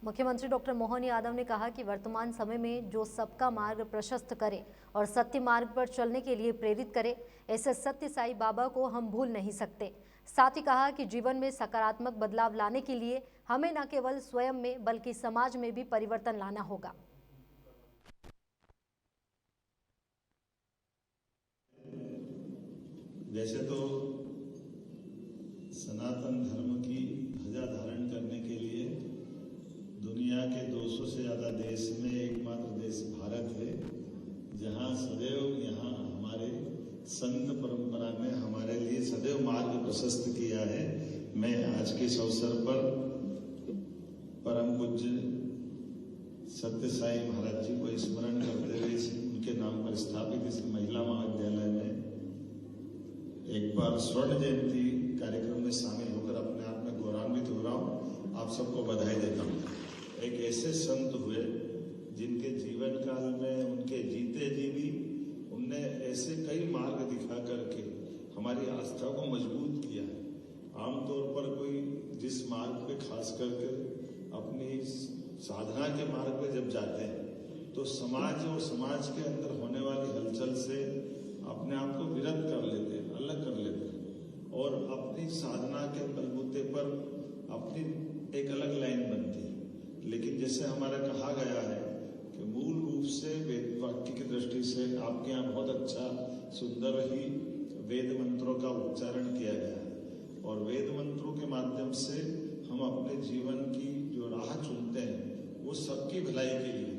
मुख्यमंत्री डॉक्टर मोहन यादव ने कहा कि वर्तमान समय में जो सबका मार्ग प्रशस्त करे और सत्य मार्ग पर चलने के लिए प्रेरित करे, ऐसे सत्य साईं बाबा को हम भूल नहीं सकते। साथ ही कहा कि जीवन में सकारात्मक बदलाव लाने के लिए हमें न केवल स्वयं में बल्कि समाज में भी परिवर्तन लाना होगा। वैसे तो सनातन धर्म की ध्वजा धारण करने के लिए दुनिया के 200 से ज़्यादा देश में एकमात्र देश भारत है, जहाँ सदैव यहाँ हमारे संत परंपरा ने हमारे लिए सदैव मार्ग प्रशस्त किया है। मैं आज के इस अवसर पर परम पूज्य सत्य साई महाराज जी को स्मरण करते हुए उनके नाम पर स्थापित इस महिला महाविद्यालय में एक बार स्वर्ण जयंती कार्यक्रम में शामिल होकर अपने आप में गौरवान्वित हो रहा हूँ। आप सबको बधाई देता हूँ। एक ऐसे संत हुए जिनके जीवन काल में उनके जीते जी भी उनने ऐसे कई मार्ग दिखा करके हमारी आस्था को मजबूत किया है। आमतौर पर कोई जिस मार्ग पे खास करके अपनी साधना के मार्ग पे जब जाते हैं तो समाज और समाज के अंदर होने वाली हलचल से अपने आप को विरत कर लेते हैं, अलग कर लेते हैं और अपनी साधना के बलबूते पर अपनी एक अलग लाइन बनती है। लेकिन जैसे हमारा कहा गया है कि मूल रूप से वेद वाक्य की दृष्टि से आपके यहाँ बहुत अच्छा सुंदर ही वेद मंत्रों का उच्चारण किया गया है और वेद मंत्रों के माध्यम से हम अपने जीवन की जो राह चुनते हैं वो सबकी भलाई के लिए।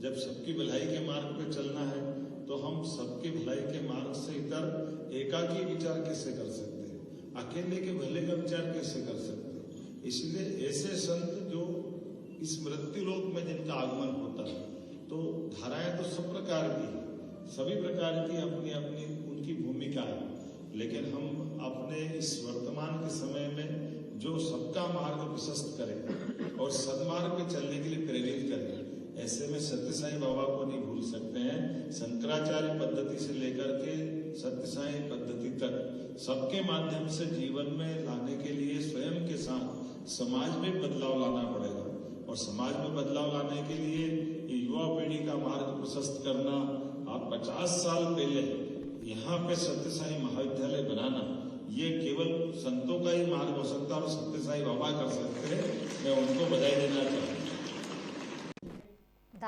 जब सबकी भलाई के मार्ग पे चलना है तो हम सबकी भलाई के मार्ग से इधर एकाकी विचार कैसे कर सकते हैं, अकेले के भले का विचार कैसे कर सकते हैं। इसलिए ऐसे संत जो इस मृत्यु लोक में जिनका आगमन होता है तो धाराएं तो सब प्रकार की, सभी प्रकार की अपनी अपनी उनकी भूमिका है, लेकिन हम अपने इस वर्तमान के समय में जो सबका मार्ग प्रशस्त करें और सदमार्ग पे चलने के लिए प्रेरित करें, ऐसे में सत्य साईं बाबा को नहीं भूल सकते हैं। शंकराचार्य पद्धति से लेकर के सत्य साईं पद्धति तक सबके माध्यम से जीवन में लाने के लिए स्वयं के साथ समाज में बदलाव लाना पड़ेगा और समाज में बदलाव लाने के लिए ये युवा पीढ़ी का मार्ग प्रशस्त करना। आप 50 साल पहले यहाँ पे सत्य साईं महाविद्यालय बनाना, ये केवल संतों का ही मार्ग हो सकता है और सत्य साईं बाबा कर सकते हैं। मैं उनको बधाई देना चाहता हूँ।